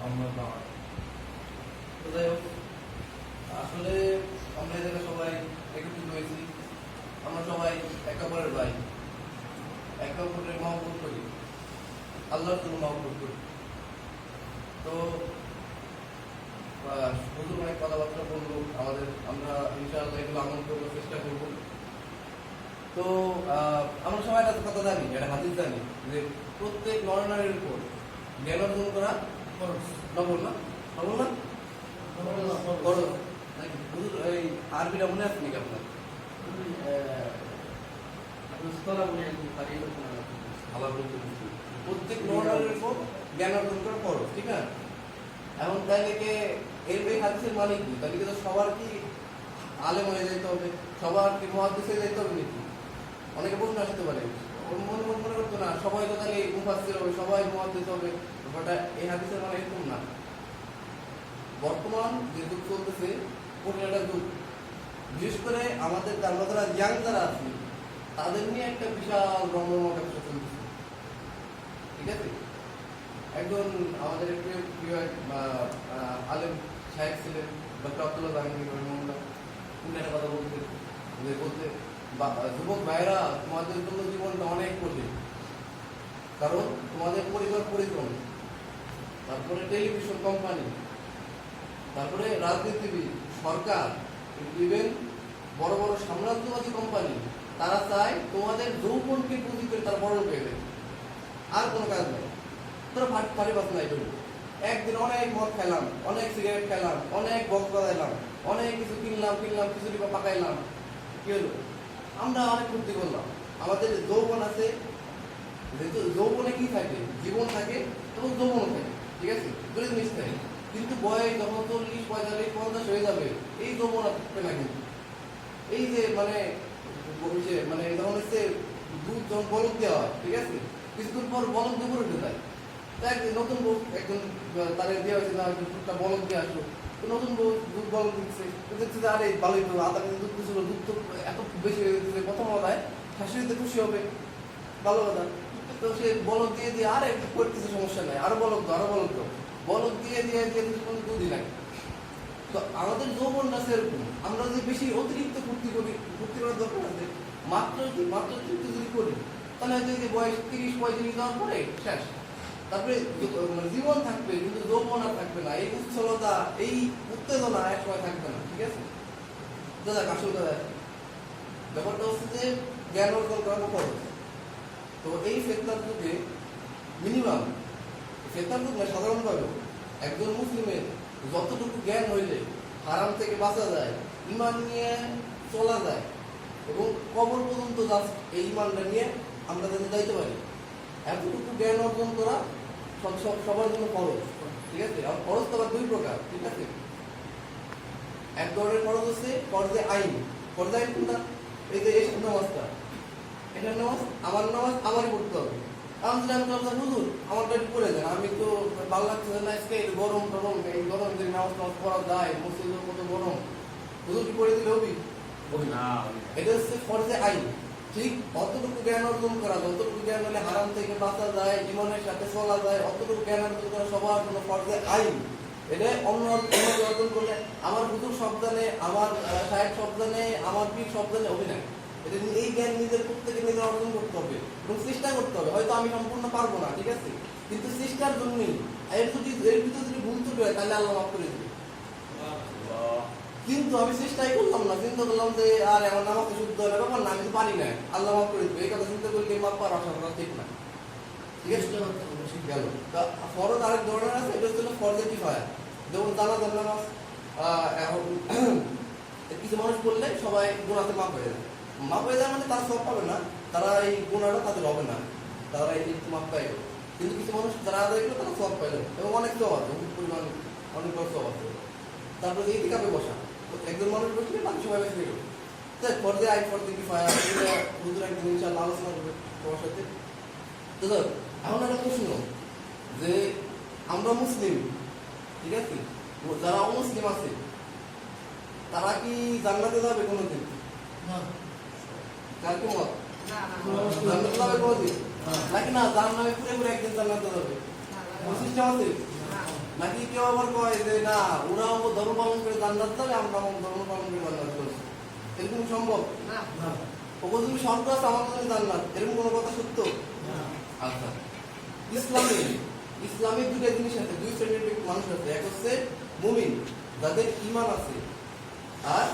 আমরা তো যাই হোক, আসলে আমরা এখানে সবাই একত্রিত হয়েছি। আমরা সবাই একে অপরের ভাই, একে অপরের মহব্বত করি, আল্লাহর জন্য মহব্বত করি। তো হুজুর অনেক কথাবার্তা বলবো, আমরা ইনশাআল্লাহ এগুলো আমল করবো, চেষ্টা করবো। তো আমরা সবাই একটা কথা জানি, একটা হাদিস জানি যে প্রত্যেক নরনারীর উপর জ্ঞান অর্জন করা নবল না, নবল না, ফরজ নাকি? হুজুর এই আরবিটা মনে আছে নাকি আপনার? প্রত্যেক নরনারীর উপর জ্ঞান অর্জন করা ফরজ, ঠিক না? এখন তাইলে এই হাদিসের মানে কি? তাহলে কি সবার কি আলেম হয়ে যেতে হবে, সবার কি মুহাদ্দিস হয়ে যেতে হবে নাকি? অনেকে প্রশ্ন আসতে পারে, মনে করতো না সবাই তো তাহলে মুফাসসির হবে, সবাই মুহাদ্দিস হবে। ব্যাপারটা এই হাদিসের মানে এরকম না। বর্তমান যে যুগ চলতেছে পুরোটা যুগ, বিশেষ করে আমাদের যারা ইয়াং যারা আছে তাদের নিয়ে একটা বিশাল রমরমা ব্যবসা চলতেছে, ঠিক আছে? একজন আমাদের একটু প্রিয় আলেম সাহেব ছিলেন, ডক্টর আব্দুল্লাহ জাহাঙ্গীর রহমানুল্লাহ, উনি একটা কথা বলতে যুবক ভাইরা তোমাদের জন্য জীবনটা অনেক কঠিন, কারণ তোমাদের পরিবার পরিক্রম, তারপরে টেলিভিশন কোম্পানি, তারপরে রাজনীতিবিদ, সরকার, ইভেন বড় বড় সাম্রাজ্যবাদী কোম্পানি, তারা চায় তোমাদের যৌবনকে পুঁজি করে তারা বড় পেয়ে দেবে, আর কোনো কাজ নেই। তোরা পারি বাস নাই বলবো, একদিন অনেক মদ খেলাম, অনেক সিগারেট খেলাম, অনেক বক্স বাজাইলাম, অনেক কিছু কিনলাম খিচুড়ি বা পাকাইলাম, কি হলো? আমরা অনেক ফুর্তি করলাম। আমাদের যৌবন আছে, যেহেতু যৌবনে কি থাকে, জীবন থাকে এবং যৌবনও থাকে, ঠিক আছে? দুই জিনিস থাকে। কিন্তু বয়স যখন 40, 45, 50 হয়ে যাবে, এই যৌবন আর থাকবে না। কিন্তু এই যে মানে যখন হচ্ছে দুধ যখন বলক দেওয়া হয়, ঠিক আছে, কিছুদিন পর বলক দুপুর উঠে যায়। তাই নতুন বউ একজন তাদের দেওয়া হয়েছে, দুধটা বলক দিয়ে আসলো, নতুন বউ দুধ বলক দিচ্ছে, দেখছে যে আরে ভালোই তো, আধা কেজি দুধ দিচ্ছিল, দুধ তো এত বেশি হয়ে গেছে, প্রথম হয় শাশুড়িতে খুশি হবে, ভালো কথা। তো সে বলক দিয়ে আরে করতেছে, সমস্যা নাই, আরো বলক দো, বলক দিয়ে কোনো দুধই লাগে। তো আমাদের যৌবনটা সেরকম, আমরা যদি বেশি অতিরিক্ত ফুর্তি করার দরকার আছে, মাত্র যদি করি, তাহলে হয়তো এই যে বয়স 30-35 যাওয়ার পরে শেষ। তারপরে জীবন থাকবে কিন্তু যৌবন আর থাকবে না, এই উচ্ছলতা, এই উত্তেজনা এক সময় থাকবে না, ঠিক আছে? দাদা আসল ব্যাপারটা হচ্ছে যে জ্ঞান অর্জন করার খরচ। তো এই ফেতনার যুগে মিনিমাম, ফেতনার যুগ না, সাধারণভাবে একজন মুসলিমের যতটুকু জ্ঞান হইলে হারাম থেকে বাঁচা যায়, ইমান নিয়ে চলা যায় এবং কবর পর্যন্ত এই ইমানটা নিয়ে আমরা যাতে যাইতে পারি, এতটুকু জ্ঞান অর্জন করা সবার জন্য খরচ, ঠিক আছে? আর খরচ তো আবার দুই প্রকার, ঠিক আছে? এক ধরনের খরচ হচ্ছে ফরজে আইন। ফরজে আইন কোনটা? এই যে এই নামাজটা, এটা নামাজ আমারই পড়তে হবে। আমি হুজুর আমারটা একটু করে দেন, আমি তো ভালো লাগছে না আজকে, গরম এই গরম যে নামাজ পড়া যায়, মসজিদের কত গরম, হুজুর কি করে দিলে হবি? এটা হচ্ছে ফরজে আইন। ঠিক অতটুকু জ্ঞান অর্জন করা, যতটুকু জ্ঞান হলে হারাম থেকে বাঁচা যায়, ইমানের সাথে চলা যায়, অতটুকু জ্ঞান অর্জন করা সবার জন্য ফরজে আইন। এটা অন্য অর্জন করলে আমার হুজুর সব জানে, আমার সাহেব সব জানে, আমার পীর সব জানে, অভিনয়। এটা এই জ্ঞান নিজের প্রত্যেকে নিজে অর্জন করতে হবে এবং চেষ্টা করতে হবে। হয়তো আমি সম্পূর্ণ পারবো না, ঠিক আছে, কিন্তু চেষ্টার জন্যই। এর ভিতরে যদি ভুল ত্রুটি হয় তাহলে আল্লাহ মাফ করে দেবে। কিন্তু আমি চেষ্টাই করলাম না, চিন্তা করলাম যে আর আমার নামাজ শুদ্ধ হয় না, ব্যাপার না, আমি তো পারি না, আল্লাহ মাফ করে দেবে, এই কথা চিন্তা করলে মাফ পাওয়ার আশা করা ঠিক না, ঠিক আছে? গেল ফরজ আরেক ধরনের আছে, এটা হচ্ছে ফরজে কিফায়া। যেমন জানাজার নামাজ কিছু মানুষ করলে সবাই গুনাহতে মাফ হয়ে যায়। মাফ হয়ে যায় মানে তারা সব পাবে না, তারা এই গুনাহটা তাদের হবে না, তারা এই মাফ পাইবে। কিন্তু কিছু মানুষ যারা আদায় করবে তারা সব পাইবে এবং অনেক সব আছে, পরিমাণ অনেক বড় সব আছে। তারপরে এই দিকে বসা, একজন মানুষ বসলে বাকি সবাই বেশি গেল। তাই ফরজে আইন, ফরজে কিফায়া, হুজুর একদিন ইনশাআল্লাহ আলোচনা করবে তোমার সাথে। তো এখন একটা প্রশ্ন, যে আমরা মুসলিম, ঠিক আছে, যারা অমুসলিম আছে তারা কি জান্নাতে যাবে কোনোদিন? কার কি মত? জান্নাতে যাবে কোনোদিন নাকি না? জাহান্নামে পুরো একদিন জান্নাতে যাবে, সিস্টেম আছে? নাকি কেউ আবার কয় যে না ওরাও ধর্ম পালন করে জান্নাত যাবে, আমরা ধর্ম পালন করে জান্নাত করছি, এরকম সম্ভব? ওপর তুমি স্বর্গ আছে আমার জন্য জান্নাত, এরকম কোনো কথা সত্য? আচ্ছা, ইসলামে দুটো জিনিস আছে, দুই শ্রেণীর মানুষ আছে। এক হচ্ছে মুমিন, যাদের ঈমান আছে, আর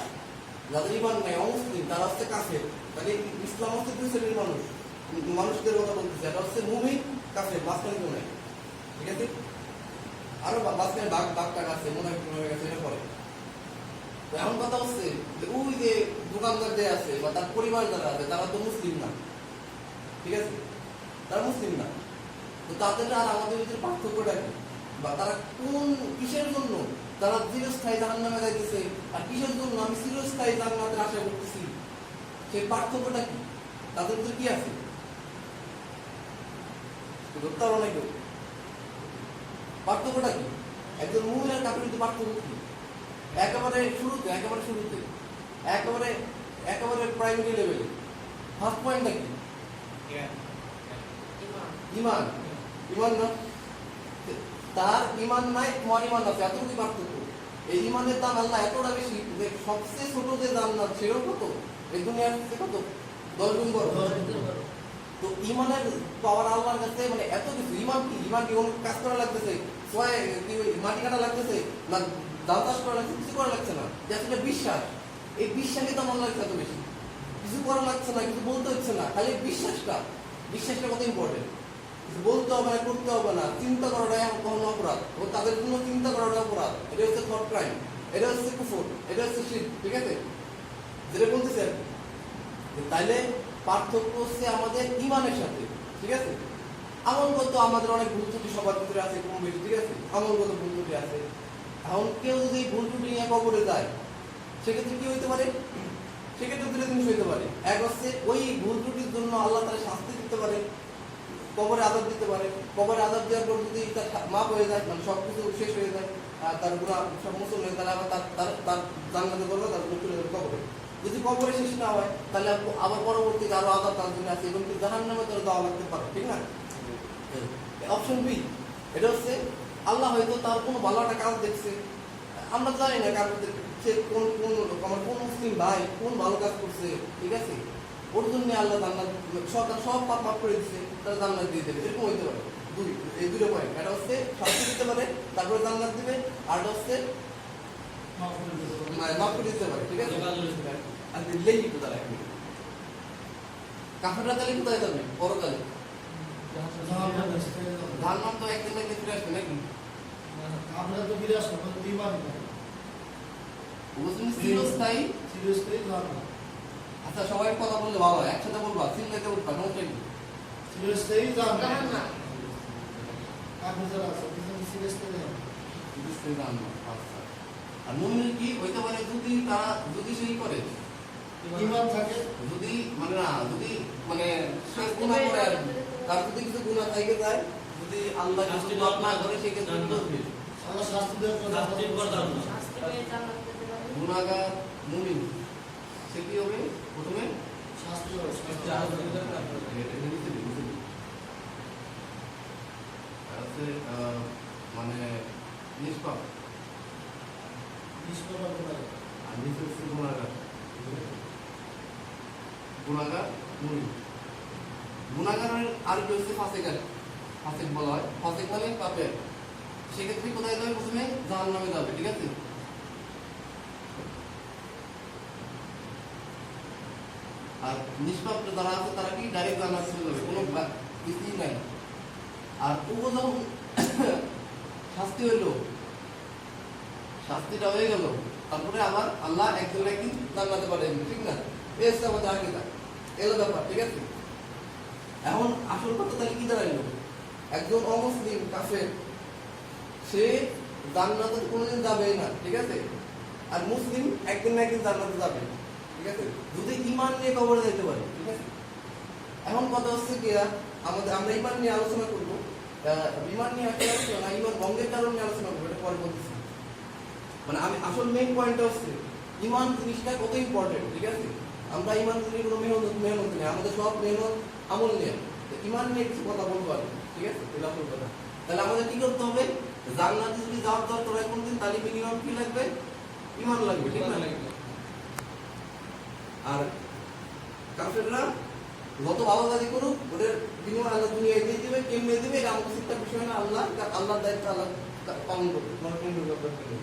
যাদের ঈমান নাই অমুসলিম তারা হচ্ছে কাফের। তাহলে ইসলাম হচ্ছে দুই শ্রেণীর মানুষদের কথা বলতেছে। এটা হচ্ছে মুমিন, কাফের, মাঝখানে কেউ নাই, ঠিক আছে? আরো মাঝখানে বাঘটা আছে, মুনাফিক হয়ে গেছে, এটা পরে। তো এমন কথা হচ্ছে যে ওই যে দোকানদার যে আছে বা তার পরিবার যারা আছে তারা তো মুসলিম না, ঠিক আছে? তারা মুসলিম না। তো তাদের আর আমাদের ভিতরে পার্থক্যটা কি, বা তারা কোন কিসের জন্য তারা চিরস্থায়ী জাহান্নামে যাইতেছে আর কিসের জন্য আমি চিরস্থায়ী জান্নাতের আশা করতেছি, সেই পার্থক্যটা কি, তাদের ভিতরে কি আছে? ধরতে পারো না কেউ। পার্থক্যটা কি? একজন মুমিন আর কাফেরের ভিতরে পার্থক্য কি? একেবারে শুরুতে একেবারে প্রাইমারি লেভেলে ফার্স্ট পয়েন্টটা কি? ঈমান। ঈমান না, তার ঈমান নাই, তোমার ঈমান আছে, এতটুকু পার্থক্য। এই ঈমানের দাম আল্লাহ এতটা বেশি যে সবচেয়ে ছোট যে জান্নাত সেও কত, এই দুনিয়ার থেকে কত 10 গুণ বড়। তো ঈমানের পাওয়ার আল্লাহর কাছে মানে এত কিছু। ঈমান কি কোনো কাজ করা লাগতেছে, মাটি কাটা লাগতেছে না, দাও চাষ করা লাগছে, কিছু করা লাগছে না, আসলে বিশ্বাস। এই বিশ্বাসই তো আল্লাহর কাছে এত বেশি, কিছু করা লাগছে না, কিছু বলতে হচ্ছে না, খালি বিশ্বাসটা কত ইম্পর্টেন্ট। বলতে হবে না, করতে হবে না, চিন্তা করাটাই কখনো অপরাধ, ও তাদের জন্য চিন্তা করাটা অপরাধ। এটা হচ্ছে থট ক্রাইম, এটা হচ্ছে কুফর, এটা হচ্ছে শিরক, ঠিক আছে? যেটা বলতেছেন তাইলে পার্থক্য হচ্ছে আমাদের ঈমানের সাথে, ঠিক আছে? আমলগত আমাদের অনেক ভুল ত্রুটি সবার ভিতরে আছে কম বেশি, ঠিক আছে? আমলগত ভুল ত্রুটি আছে। এখন কেউ যদি ভুল ত্রুটি নিয়ে কবরে যায় সেক্ষেত্রে কি হইতে পারে? সেক্ষেত্রে দুটো জিনিস হইতে পারে। এক হচ্ছে ওই ভুল ত্রুটির জন্য আল্লাহ তারা শাস্তি দিতে পারে, কবরে আযাব দিতে পারে। কবরে আযাব দেওয়ার পর যদি তার মাপ হয়ে যায়, মানে সবকিছু শেষ হয়ে যায়, তার গুনাহ সব মোচন হয়ে, তাহলে আবার তার জান্নাতে করবে, তার চলে যাবে কবরে। যদি কবরে শেষ না হয় তাহলে আবার পরবর্তীতে আরো আযাব তার জন্য আছে, এবং জাহান্নামে তারা দেওয়া লাগতে পারে, ঠিক না? অপশন বি, এটা হচ্ছে আল্লাহ হয়তো তার কোনো ভালো একটা কাজ দেখছে, আমরা জানি না কার সে আমার কোন মুসলিম ভাই কোন ভালো কাজ করছে, ঠিক আছে? ওর জন্য আল্লাহ জান্নাত সব পাপ মাফ করে দিচ্ছে, তারা জান্নাত দিয়ে দেবে, এরকম হইতে পারে। এই দুটো পয়েন্ট, এটা হচ্ছে শাস্তি দিতে পারে তারপরে জান্নাত দিবে, আর হচ্ছে মাফ করে দিতে পারে, ঠিক আছে? আর দিলেই একটু তারা কাফেররা তাহলে কোথায় যাবে পরকালে? জান্নাত তো একদিন না একদিন ফিরে আসবে নাকি? আমরা তো ফিরে আসবো, কিন্তু ঈমান না। চিরস্থায়ী জান্নাত। আচ্ছা, সবাই কথা বললে ভালো হয়, একসাথে বলবা, চিল্লাইতে বলবা, সমস্যা কি? চিরস্থায়ী জান্নাত। কাফের যারা আছে কিন্তু চিরস্থায়ী জান্নাত। আচ্ছা, আর মুমিন কি হইতে পারে যদি সেই করে ঈমান থাকে, যদি সে গুনাহ করে, আর তার যদি কিছু গুনাহ থেকে যায়, যদি আল্লাহ কিছু মাফ না করে সেক্ষেত্রে বলবে আল্লাহ শাস্তি দেওয়ার কথা গুনাহগার মুমিন সে কি হবে? প্রথমে শাস্তি মানে নিষ্পাপ আর নিচে হচ্ছে গুনাহগার মুমিন। গুনাহগারের আর কি হচ্ছে ফাসিক বলা হয়। ফাসিক মানে কাফের। সেক্ষেত্রে কোথায় যাবে? প্রথমে জাহান্নামে যাবে, ঠিক আছে? আর নিষ্পাপ যারা আছে তারা কি ডাইরেক্ট জান্নাতে চলে যাবে, কোনো কিছুই নাই। আর ও যখন শাস্তি হইল, শাস্তিটা হয়ে গেল, তারপরে আবার আল্লাহ একজন একদিন জান্নাতে পাঠাবেন, ঠিক না? এই হচ্ছে আমাদের আকীদা, এলো ব্যাপার, ঠিক আছে? এখন আসল কথা তাহলে কি দাঁড়াইলো? একজন অমুসলিম কাফের সে জান্নাতে কোনোদিন যাবে না, ঠিক আছে? আর মুসলিম একদিন না একদিন জান্নাতে যাবে, ঠিক আছে? যদি ঈমান নিয়ে কবরে যেতে পারে, ঠিক আছে? এখন কথা হচ্ছে কি, আমরা ঈমান নিয়ে আলোচনা করবো। ঈমান নিয়ে আলোচনা না, ঈমান ভঙ্গের কারণ নিয়ে আলোচনা করবো, এটা পরে বলতেছি। মানে আমি আসল মেইন পয়েন্টটা হচ্ছে ঈমান জিনিসটা কত ইম্পর্টেন্ট, ঠিক আছে? আমরা ঈমান নিয়ে কোনো মেহনত নেই, আমাদের সব মেহনত আমল নিয়ে। ঈমান নিয়ে কিছু কথা বলবো আর, ঠিক আছে? এটা আসল কথা। তাহলে আমাদের কি করতে হবে? তাহলে মিনিমাম কি লাগবে? ঈমান লাগবে, ঠিক না? আর কাফেররা যত ভালো কাজই করুক ওদের বিনিময় আল্লাহ দুনিয়ায় দিয়ে দিবে, কেমনে দিবে এটা আমাদের চিন্তার বিষয় না। আল্লাহর দায়িত্ব আল্লাহ পালন করবে, তোমার কেন্দ্র করবে।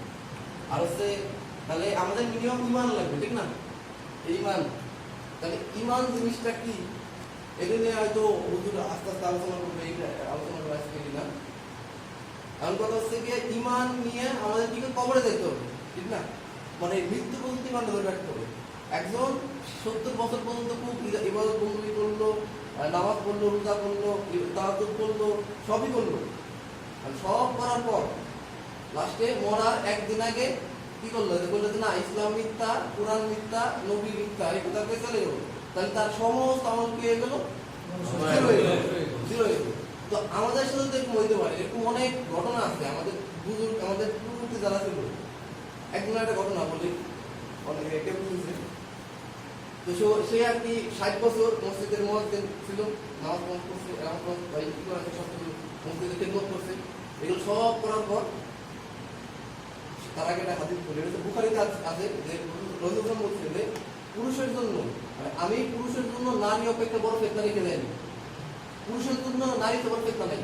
আর হচ্ছে তাহলে আমাদের মিনিমাম ঈমান লাগবে, ঠিক না? ঈমান, তাহলে ঈমান জিনিসটা কি এটা নিয়ে হয়তো হুজুর আস্তে আস্তে আলোচনা করবে, আলোচনা করা আজকে না। কারণ কথা হচ্ছে গিয়ে ঈমান নিয়ে আমাদের কি কবরে যেতে হবে, ঠিক না? মানে মৃত্যু পর্যন্ত ঈমান ধরে রাখতে হবে। একজন 70 বছর পর্যন্ত খুব ইবাদত বন্দী করলো, নামাজ পড়লো, রোজা করলো, তাহাজ্জুদ করলো, সবই করলো, আর সব করার পর লাস্টে মরার একদিন আগে কি করলো? বললো যে না, ইসলাম মিথ্যা, কোরআন মিথ্যা, নবী মিথ্যা, এই কথা কয়ে চলে গেল। তাহলে তার সমস্ত আমল কি হয়ে গেল? জিরো হয়ে গেল। তো আমাদের সাথে তো এরকম হইতে পারে, এরকম অনেক ঘটনা আছে। আমাদের বুজুর্গ, আমাদের পূর্ববর্তী যারা ছিল, একদিন একটা ঘটনা বলি, অনেকে কেউ বুঝেছে। তো সে আর কি 60 বছর মসজিদের মুয়াজ্জিন ছিল, নামাজ পড়ছে, মসজিদে খেদমত করছে, এগুলো সব করার পর তার আগে একটা হাদিস বলে, বুখারীতে আছে যে রাসূলুল্লাহ বলছেন যে পুরুষের জন্য, মানে আমি পুরুষের জন্য নারী অপেক্ষা বড় ফেতনা রেখে দেয়নি। পুরুষের জন্য নারী তো বড় ফেতনা নেই।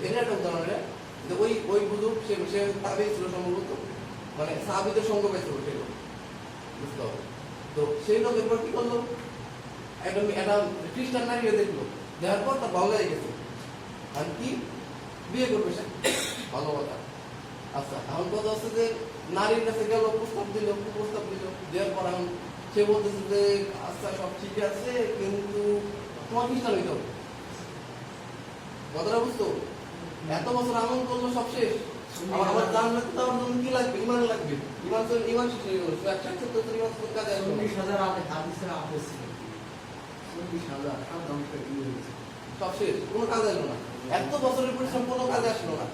এটা একটা উদাহরণ, যে ওই বুজুর্গ সে তাবেঈ ছিল সম্ভবত, মানে সাহাবীদের সঙ্গ পেয়েছিল, সেগুলো বুঝতে হবে। তো সেই লোক এরপর কি করলো? একটা খ্রিস্টান নারীকে দেখলো, দেখার পর তার ভালো লেগে গেছে, আর কি বিয়ে করবে সে, ভালো কথা। আচ্ছা, এখন কথা হচ্ছে যে নারীর কাছে গেল, প্রস্তাব দিল, দেওয়ার পর এখন সে বলতেছে যে আচ্ছা সব ঠিক আছে, কিন্তু তোমার খ্রিস্টান হইতে হবে। কথাটা বুঝতো? এত বছর আমল করলো, সব শেষ। আমার দাম লাগতে আমার জন্য কি লাগবে? ঈমান লাগবে। ঈমান শেষ হয়ে গেল। 170 ঈমান কাজে আসবে। 40,000 হাদিসের আপডেট ছিল, 40,000 ধ্বংসের দিয়ে হয়েছে, সব শেষ, কোনো কাজে আসলো না। এত বছরের পরিশ্রম কোনো কাজে আসলো না।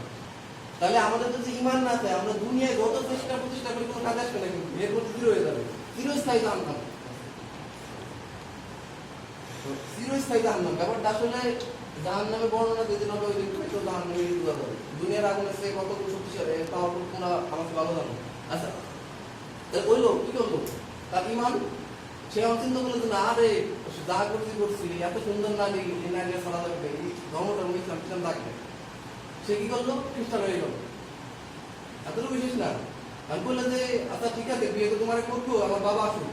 তাহলে আমাদের যদি ঈমান না থাকে, আমরা দুনিয়ায় যত চেষ্টা প্রতিষ্ঠা করি কোনো কাজে আসবে না, কিন্তু এর মধ্যে জিরো হয়ে যাবে। চিরস্থায়ী জাহান্নাম, চিরস্থায়ী জাহান্নাম। ব্যাপারটা আসলে জাহান্নামের বর্ণনা যেদিন হবে ওই দিন তো জাহান্নামে ঢুকা যাবে। দুনিয়ার আগুনের চেয়ে কত শক্তিশালী পাওয়ারফুল তোমরা আমাকে ভালো জানো। আচ্ছা, তাহলে ওই লোক কি করলো? তার ঈমান, সে চিন্তা করলো যে না রে, যা করছি এত সুন্দর নারী, এই নারীরা ছাড়া লাগবে, এই ধর্মটা ইসলাম খ্রিস্টান থাকবে। সে কি করলো? খ্রিস্টান হয়ে গেল। এতটুকু বিশেষ না। আমি বললাম যে আচ্ছা ঠিক আছে, বিয়ে তো তোমার করবো, আমার বাবা আসুক,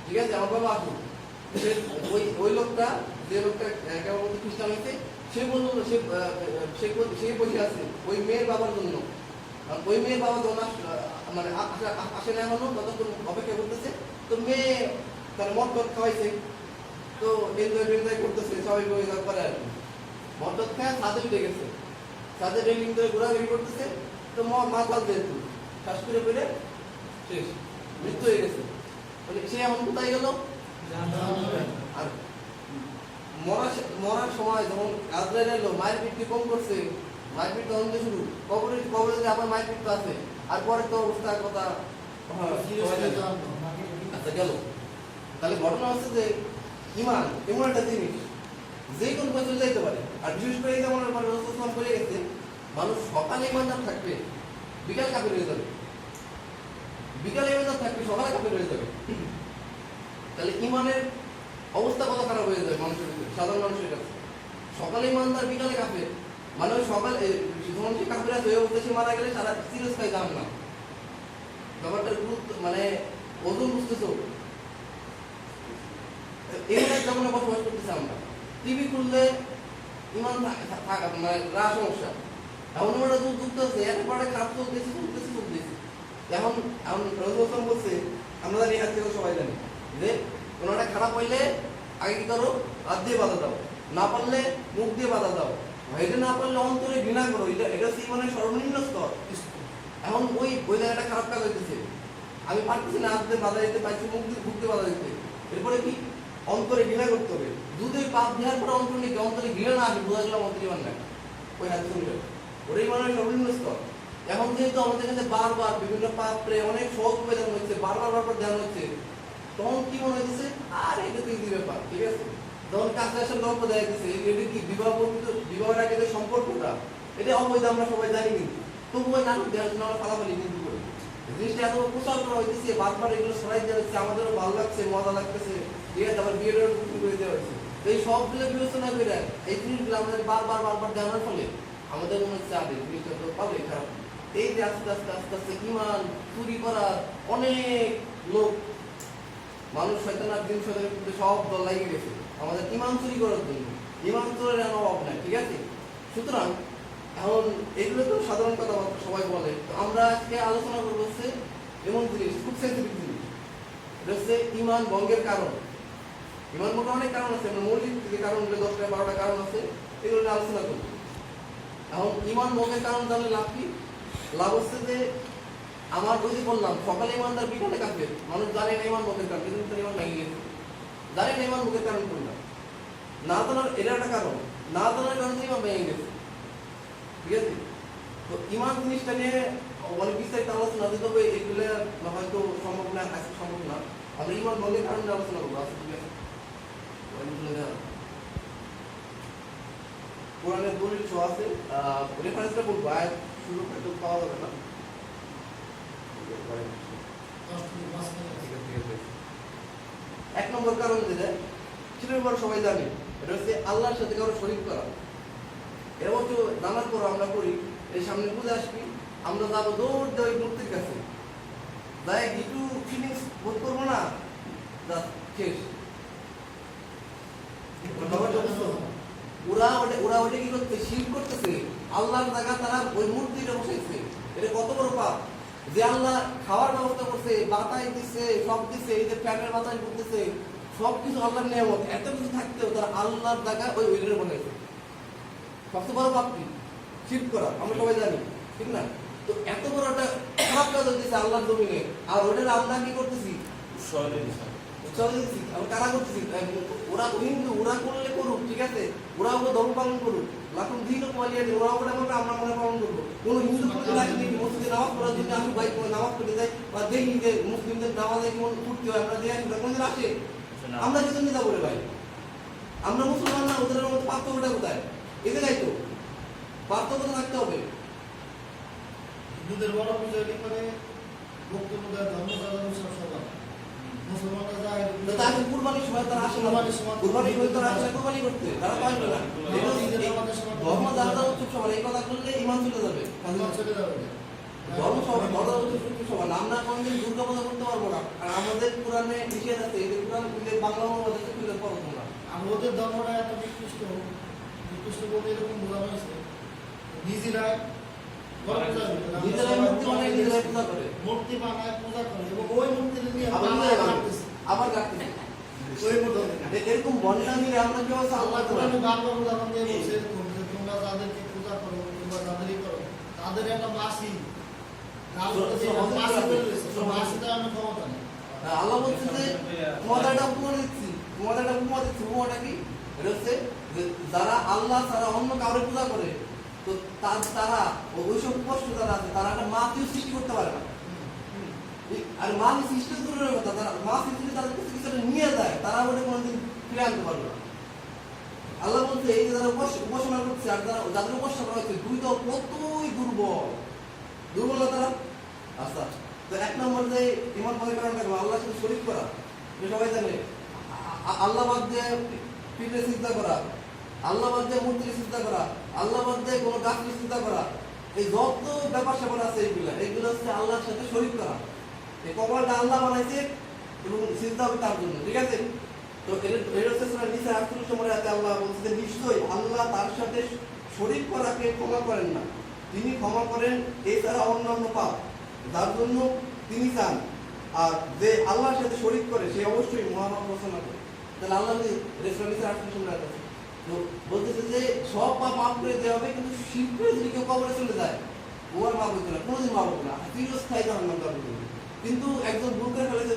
ঠিক আছে, আমার বাবা আসুক। ওই লোকটা, যে লোকটা কেবল খ্রিস্টান হয়েছে, সে বললো সে বসে আছে ওই মেয়ের বাবার জন্য। ওই মেয়ের বাবা যখন মানে আসে না এখনো, ততক্ষণ অপেক্ষা করতেছে। তো মেয়ে তার মদ খাওয়াইছে, তো এনজয় করতেছে, সবাই করে আর কি। মদ খায় ছাদে উঠে গেছে, ছাদে রেলিং ধরে ঘোরাঘুরি করতেছে। তো মাতাল যেহেতু শ্বাস করে পেরে শেষ, মৃত্যু হয়ে গেছে। সে এখন কোথায় গেল? আর মরার সময় যখন আজরাইল এলো, মায়ের পিঠ কম করছে, মায়ের পিঠ তখন শুরু, কবরে যে আবার মায়ের পিঠ আছে, আর পরে তো অবস্থার কথা। আচ্ছা গেল। তাহলে ঘটনা হচ্ছে যে ঈমান এমন একটা জিনিস যে কোন বছর যাইতে পারে। আর বিশেষ করে যেমন রাসূলুল্লাহ বলে গেছে, মানুষ সকালে ইমানদার থাকবে, বিকাল কাফের হয়ে যাবে, বিকালে ইমানদার থাকবে, সকালে কাফের হয়ে যাবে। তাহলে ঈমানের অবস্থা কত খারাপ হয়ে যাবে মানুষের, সাধারণ মানুষের কাছে। সকালে ইমানদার, বিকালে কাফের, মানে সকালে যখন সে কাফের আছে ওই অবস্থা, সে মারা গেলে সারা চিরস্থায়ী জাহান্নাম। ব্যাপারটার গুরুত্ব মানে ওজন বুঝতেছো? এমন এক জীবনে বসবাস করতেছি আমরা। টিভি খুললে ইমান মানে রা সমস্যা, এমন একটা যুক্ত আছে, একেবারে খারাপ চলতেছি। এখন রাসূলুল্লাহ বলছে, আমরা জানি, হাত থেকে সবাই জানি যে কোনোটা খারাপ হইলে আগে কি করো? হাত দিয়ে বাধা দাও, না পারলে মুখ দিয়ে বাধা দাও, এটা না পারলে অন্তরে ঘৃণা করো। এটা হচ্ছে ইমানের সর্বনিম্ন স্তর। এখন ওই জায়গাটা খারাপ কাজ হইতেছে, আমি পারতেছি না হাত দিয়ে বাধা দিতে, পারছি মুখ দিয়ে বাধা দিতে, এরপরে কি অন্তরে ঘৃণা করতে হবে। দুধে পাপ দেওয়ার পরে অন্তরে ঘৃণা না আসে, বোঝা গেল অন্তরে ইমান না। ওই হাত শুনলে ওটাই ইমানের সর্বনিম্ন স্তর। এখন যেহেতু আমাদের কাছে বারবার বিভিন্ন পাপে অনেক সহজ দেওয়া হচ্ছে, বারবার দেওয়া হচ্ছে, তখন কি মনে হচ্ছে? আর এটা তো ইজি ব্যাপার, ঠিক আছে। যখন কাছে আসার গল্প দেখা যাচ্ছে, এটা কি বিবাহের আগে যে সম্পর্কটা, এটা অবৈধ, আমরা সবাই জানি। কিন্তু তবু ওই নাটক দেওয়ার জন্য আমরা ফালাফালি কিন্তু করি। জিনিসটা এত প্রচার করা হইতেছে, বারবার এগুলো ছড়াই দেওয়া হচ্ছে, আমাদেরও ভালো লাগছে, মজা লাগতেছে, ঠিক আছে, আবার বিয়ের করে দেওয়া হয়েছে। তো এই সবগুলো বিবেচনা করে এই জিনিসগুলো আমাদের বারবার বারবার দেওয়ার ফলে আমাদের মনে হচ্ছে আগে জিনিসটা তো পাবে খারাপ। এই যে আস্তে আস্তে আস্তে আস্তে ইমান চুরি করার অনেক লোক, মানুষ শয়তানের দিন শয়তানের কিন্তু সব দল লাগিয়ে গেছে আমাদের ইমান চুরি করার জন্য। ইমান চোরের অভাব নাই, ঠিক আছে। সুতরাং এখন এগুলো তো সাধারণ কথাবার্তা সবাই বলে, তো আমরা আজকে আলোচনা করবো হচ্ছে এমন জিনিস, খুব সেন্সিটিভ জিনিস, এটা হচ্ছে ইমান ভঙ্গের কারণ। ইমান ভঙ্গের অনেক কারণ আছে, আমরা মৌলিক যে কারণগুলো 10-12টা কারণ আছে, এগুলো নিয়ে আলোচনা করবো। এখন ইমান ভঙ্গের কারণ জানলে লাভ কি? লাভ হচ্ছে যে আমার ওই যে বললাম সকালে ইমানদার বিকালে কাফের, মানুষ জানে না ইমান ভঙ্গের কারণ, কিন্তু ইমান ভেঙে গেছে, জানে না ইমান ভঙ্গের কারণ করলাম না জানার, এটা একটা কারণ, না জানার কারণে ইমান ভেঙে গেছে, ঠিক আছে। তো ইমান জিনিসটা নিয়ে অনেক বিস্তারিত আলোচনা দিতে হবে, এগুলো হয়তো সম্ভব না, আজকে সম্ভব না। আমরা ইমান ভঙ্গের কারণে আলোচনা করবো, আজকে ঠিক আছে। কোরআনের দলিল সহ আছে, রেফারেন্সটা বলবো, আয়াত শুরু হয়তো পাওয়া যাবে না। এক নম্বর কারণ যেটা সেটার উপর সবাই জানে, এটা হচ্ছে আল্লাহর সাথে কারো শরীক করা। এর মধ্যে নামাজ পড়ো আমরা করি, এই সামনে পূজা আসবি, আমরা যাবো দৌড় দেওয়া মূর্তির কাছে, যাই একটু ফিলিংস বোধ করবো না, শেষ। ওরা ওটা কি করতে শিরক করতেছে, আল্লাহর জায়গা তারা ওই মূর্তিটা বসাইছে। এটা কত বড় পাপ যে আল্লাহ খাওয়ার ব্যবস্থা করছে, বাতাস দিচ্ছে, সব দিচ্ছে, এই যে ফ্যানের বাতাস করতেছে, সবকিছু আল্লাহর নিয়ামত, এত কিছু থাকতেও তারা আল্লাহর জায়গা ওই ওইটা বানাইছে। সবচেয়ে বড় পাপ কি? শিরক করা, আমরা সবাই জানি, ঠিক না? তো এত বড় একটা খারাপ কাজ হচ্ছে আল্লাহর জমিনে, আর ওটার আমরা কি করতেছি? কারা করতেছি? ওরা হিন্দু, ওরা করলে করুক, ঠিক আছে, ওরা ওকে ধর্ম পালন করুক, লাখুন দিন ওরা ওটা করবে, আমরা মনে পালন করবো। কোনো হিন্দু মসজিদে নামাজ পড়ার জন্য আমি বাইক নামাজ পড়তে যাই, বা দেখি যে মুসলিমদের নামাজে কেমন ফুর্তি হয়, আমরা দেখি কোনদিন আসে, আমরা কিছু নিতে বলে ভাই, আমরা মুসলমান না, ওদের মধ্যে পার্থক্যটা কোথায়? এতে যাই তো পার্থক্য থাকতে হবে। হিন্দুদের বড় পূজা করে বক্তব্য দেয়, ধর্ম সাধারণ সব সবার মুসলমানরা যায় তাদের কুরবানির সময় তারা আসে না, কুরবানির সময় তারা আসে কুরবানি করতে, তারা পারবে না। ধর্ম জাতীয় উৎসব সবার এই কথা করলে ইমান চলে যাবে, ধর্ম সবার ধর্ম উৎসব সবার। আমরা কোনদিন দুর্গা পূজা করতে পারবো না, আর আমাদের পুরাণে নিষেধ আছে, এই কোরআনে খুলে বাংলা অনুবাদে খুলে পড়ো তোমরা। আমাদের ধর্মটা এত নিকৃষ্ট, নিকৃষ্ট বলতে এরকম বোঝানো হয়েছে নিজেরাই মূর্তি বানায় পূজা করে এবং ওই মূর্তি নিয়ে আবার কাটতেছে এরকম বন্যামিরে আমরা কি হচ্ছে আল্লাহ কোরআনে বারবার উদাহরণ দিয়ে বলছে তোমরা যাদেরকে পূজা করো কিংবা যাদেরই করো তাদের একটা মাসি মাসিটা আমি ক্ষমতা নেই। আল্লাহ বলছে যে তোমাদের একটা উপমা দিচ্ছি, তোমাদের একটা উপমা দিচ্ছি। উপমাটা কি? এটা হচ্ছে যারা আল্লাহ ছাড়া অন্য কাউরে পূজা করে, তো তারা ওইসব কষ্ট যারা আছে তারা একটা মাকেও সৃষ্টি করতে পারে না। আর মা সৃষ্টি দূরের কথা, তারা মা সৃষ্টি তাদের কাছে কিছু নিয়ে যায়, তারা ওটা কোনোদিন ফিরে আনতে পারবে না। আল্লাহ বলছে এই যে যারা উপাসনা করছে আর যাদের উপাসনা করা হচ্ছে দুই তো কতই দুর্বল তারা। আচ্ছা, তো এক নম্বর যে ইমান মনে করার কারণ আল্লাহর সাথে শরীক করা, সবাই জানে। আল্লাহ বাদ দিয়ে পিঠে চিন্তা করা, আল্লাহ বাদ দিয়ে মূর্তির চিন্তা করা, আল্লাহ বাদ দিয়ে কোনো গাছের চিন্তা করা, এই যত ব্যাপার স্যাপার আছে এইগুলো হচ্ছে আল্লাহর সাথে শরীক করা। এই কপালটা আল্লাহ বানাইছে এবং চিন্তা হবে তার জন্য, ঠিক আছে। তো এটা হচ্ছে নিচে 48 নম্বরে আছে আল্লাহ বলছে যে নিশ্চয়ই আল্লাহ তার সাথে শরীক করাকে ক্ষমা করেন না, তিনি ক্ষমা করেন এছাড়া অন্যান্য পাপ যার জন্য তিনি চান, আর যে আল্লাহর সাথে শরীক করে সে অবশ্যই মহাপাপ রচনা করে। তাহলে আল্লাহ নিচে 48 নম্বরে আছে, তো বলতেছে যে সব পাপ মাফ করে দেওয়া হবে, কিন্তু শিরক করে যদি কেউ কবরে চলে যায় ও আর মাফ হইতো না, কোনোদিন মাফ হতো না, চিরস্থায়ী জাহান্নাম যাবে। কিন্তু একজন ভুল করে ফেলেছে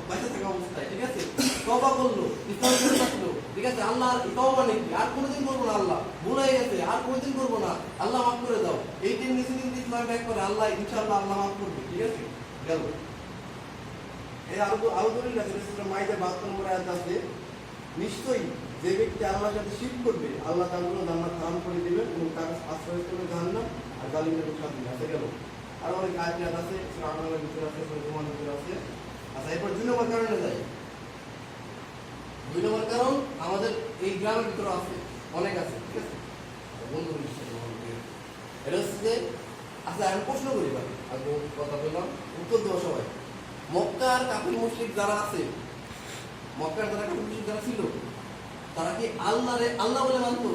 বেঁচে থাকা অবস্থায়, ঠিক আছে, তওবা করলো, ইসলাম করে থাকলো, ঠিক আছে, আল্লাহ তওবা মানে কি আর কোনোদিন করবো না, আল্লাহ ভুল হয়ে গেছে আর কোনোদিন করবো না, আল্লাহ মাফ করে দাও, এই টেন্ডেন্সি যদি ইসলাম ব্যাক করে আল্লাহ ইনশাআল্লাহ আল্লাহ মাফ করবে, ঠিক আছে। গেল এই আরো দলিল আছে, মাইদা 72 নম্বর আয়াত আছে, নিশ্চয়ই যে ব্যক্তি আল্লাহর সাথে শিরক করবে আল্লাহ তার জন্য জান্নাত হারাম করে দিবেন এবং তার আশ্রয় করবে জাহান্নাম, আর জালিমের শাস্তি আছে গেল। আর অনেক আয়াত আছে, সূরা আনআমের ভিতরে আছে, সূরা জুমার ভিতরে আছে। আচ্ছা, এরপর 2 নম্বর কারণে যাই। 2 নম্বর কারণ আমাদের এই গ্রামের ভিতরে আছে, অনেক আছে, ঠিক আছে? বন্ধু এটা হচ্ছে যে, আচ্ছা আমি প্রশ্ন করি ভাই, আর কথা বললাম, উত্তর দেবো সবাই। মক্কার কাফির মুশরিক যারা আছে, মক্কার যারা কাফির মুশরিক যারা ছিল, তারা কি আল্লাহরে আল্লাহ বলে মানতো?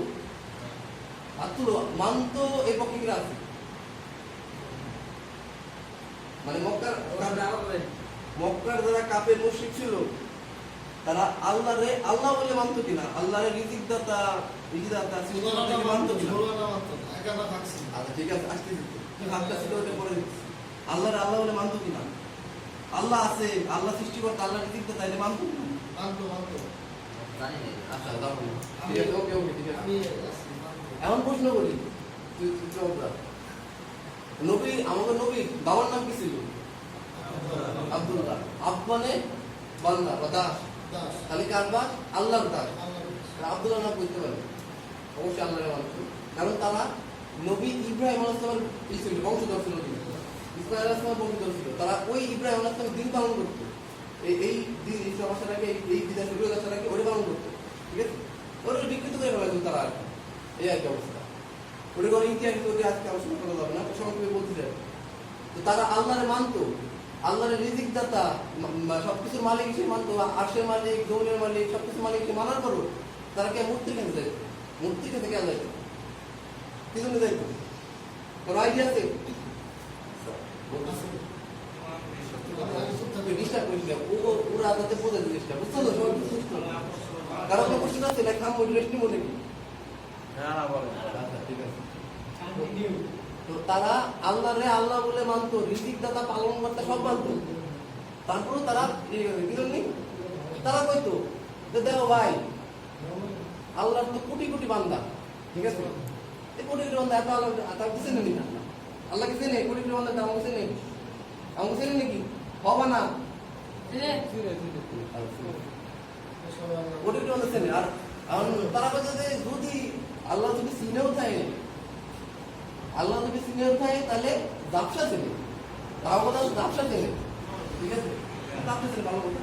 মানতো এই পক্ষে কি আছে? মানে মক্কার যারা কাফের মুশরিক ছিল, তারা আল্লাহরে আল্লাহ বলে মানতো কিনা? আল্লাহরে রিজিক দাতা সৃষ্টিকর্তাকে মানতো কিনা? আচ্ছা ঠিক আছে, আসতেছি। কি ভাবটা ছিল ওটা পরে দিচ্ছি। আল্লাহরে আল্লাহ বলে মানতো কিনা? আল্লাহ আছে, আল্লাহ সৃষ্টিকর্তা, আল্লাহ রিজিক দাতা, এটা মানতো কিনা? আচ্ছা দাও, ঠিক আছে, ওকে ওকে, ঠিক আছে। এখন প্রশ্ন করি, নবী, আমাদের নবী বাবার নাম কি ছিল? আব্দুল্লাহ। মানে বান্দা বা দাস, তাহলে কার দাস? আল্লাহর দাস। আব্দুল্লাহ নাম বলতে পারে, অবশ্যই আল্লাহর মানত। কারণ তারা নবী ইব্রাহিম আলাইহিস সালামের বংশধর ছিল, ইসমাঈল আলাইহিস সালামের বংশধর ছিল। তারা ওই ইব্রাহিম আলাইহিস সালামের দিন পালন করতো, এই দিন ইসলাম আসার আগে, এই বিদায় শুরু হয়ে আসার আগে ওটা পালন করতো, ঠিক আছে? ওটা বিকৃত করে ফেলা তারা আর কি, এই আর কি অবস্থা। ওটা কোনো ইতিহাস আজকে আলোচনা করা যাবে না, সংক্ষেপে বলতে যাবে। তো তারা আল্লাহরে মানতো, আল্লাহর রিজিক দাতা, সবকিছুর মালিক সে মানতো, আরশের মালিক, জমিনের মালিক, সবকিছুর মালিক সে মানার পরও তারা কে মূর্তির কাছে যাইতো? মূর্তির কাছে কে যাইতো? কি জন্য যাইতো? কোনো আইডিয়া আছে? ডিস্টার্ব করিস না, ওরা আদাতে বোঝে জিনিসটা, বুঝতে তো? সবাই বুঝতে না। কারণ কোনো কোশ্চেন আছে না, খাম রেস্ট নিবো নাকি? আচ্ছা ঠিক আছে। তো তারা আল্লাহরে আল্লাহ বলে মানতো, রিজিক দাতা, পালন করতে সব মানতো। তারপরে তারা তারা কইতো যে দেখো ভাই, আল্লাহর তো কোটি কোটি বান্দা, ঠিক আছে? এই কোটি কোটি বান্দা এত আল্লাহ তার কিছু নেই না, আল্লাহ কিছু নেই, কোটি কোটি বান্দা আমার কিছু নেই, আমার কিছু নেই নাকি? হবা না কোটি কোটি বান্দা চেনে। আর তারা কইতো যে যদি আল্লাহ যদি চিনেও থাকে, আল্লাহ যদি সিনিয়র থাকে তাহলে ব্যবসা চেনে, তাও কথা ব্যবসা চেনে, ঠিক আছে? ব্যবসা চেনে ভালো কথা।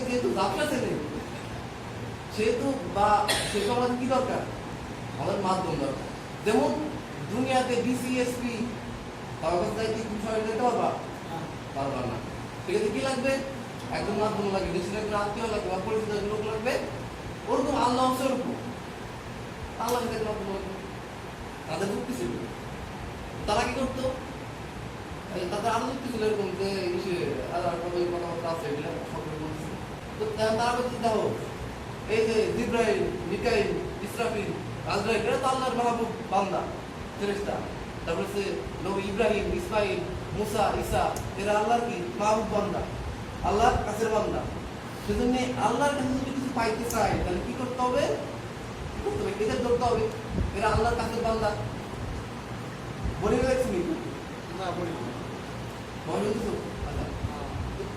যেহেতু ব্যবসা চেনে, সেহেতু বা সে সমাজে কি দরকার? আমাদের মাধ্যম দরকার। যেমন দুনিয়াতে ডিসিএসপি, তার কাছে কি বিষয় যেতে পারবা? পারবা না। ঠিক আছে, কি লাগবে? একজন মাধ্যম লাগবে, দেশের একজন আত্মীয় লাগবে, বা পরিচিত লোক লাগবে। ওরকম আল্লাহ ওরকম আল্লাহ লাগবে, তাদের যুক্তি ছিল। তারা কি করতো? তাদের আরো যুক্তি ছিল এরকম যে কথাবার্তা আছে, এগুলো সকলে বলছে। তো তারা বলছে দেখো, এই যে জিব্রাইল, মিকাইল, ইসরাফিল, আজরাইল, এরা তো আল্লাহর মাহবুব বান্দা, ফেরেশতা। তারপরে সে নবী ইব্রাহিম, ইসমাইল, মুসা, ঈসা, এরা আল্লাহর কি মাহবুব বান্দা, আল্লাহর কাছের বান্দা। সেজন্য আল্লাহর কাছে যদি কিছু পাইতে চাই, তাহলে কি করতে হবে? এদের ধরতে হবে, এরা আল্লাহর কাছের বান্দা। বলে গেছি না, বলি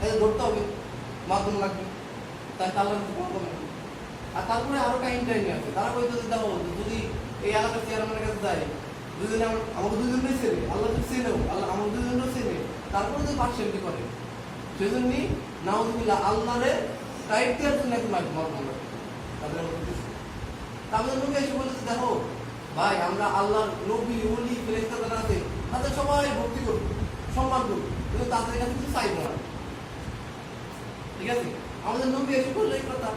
এদের ধরতে হবে, মাধ্যম লাগবে, তাই আল্লাহর কাছে পাওয়া যাবে। আর তারপরে আরো কাহিনী টাইনি আছে, তারা কইতো যে দেখো, যদি এই এলাকার চেয়ারম্যানের কাছে যায়, দুজনে আমাকে দুজনেই চেনে, আল্লাহ যদি চেনেও, আল্লাহ আমাকে দুজনেও চেনে, তারপরে যদি পার্সেন্টি করে, সেজন্যই নাউজুবিল্লাহ আল্লাহরে টাইট দেওয়ার জন্য একটু মাধ্যম লাগবে। তাদের নবী এসে বলেছে দেখো ভাই, আমরা আল্লাহর নবী, ওলি, ফেরেশতা যারা আছে তাদের সবাই ভক্তি করবো, সম্মান করবো, কিন্তু তাদের কাছে কিছু চাইবো না, ঠিক আছে? আমাদের নবী এসে বললো এই কথা,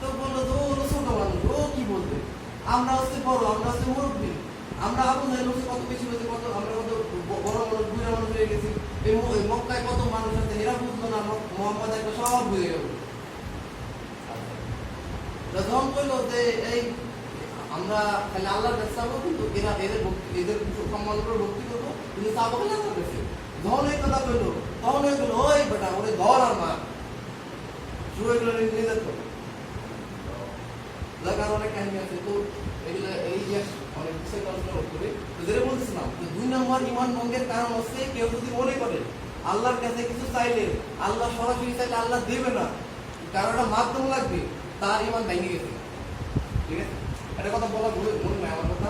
তো বললো তো ও ছোট মানুষ, ও কি বলবে? আমরা হচ্ছে বড়, আমরা হচ্ছে মুরব্বী, আমরা আবু জাহেল হচ্ছে কত বেশি হয়েছে, কত আমরা কত বড় মানুষ, বুড়া মানুষ হয়ে গেছি। এই মক্কায় কত মানুষ আছে, এরা বুঝলো না মোহাম্মদ একটা সব বুঝে গেল। যখন বললো যে এই আমরা খালি আল্লাহর কাছে চাবো, কিন্তু এদের সম্মান করে ভক্তি করবো, কিন্তু চাবো খালি আল্লাহর কাছে। যখন এই কথা বললো, তখন হয়ে গেলো ওই বেটা ওরে ঘর আর মা শুরু হয়ে গেলো নিজের তো লাগার অনেক কাহিনী আছে। তো এগুলো এই যে অনেক বিষয় আলোচনা করে, তো যেটা বলতেছিলাম, 2 নম্বর ইমান ভঙ্গের কারণ হচ্ছে কেউ যদি মনে করে আল্লাহর কাছে কিছু চাইলে, আল্লাহ সরাসরি চাইলে আল্লাহ দেবে না, কারণ একটা মাধ্যম লাগবে, তার ইমান ভেঙে গেছে, ঠিক আছে? এটা কথা বলা মনে নাই আমার কথা।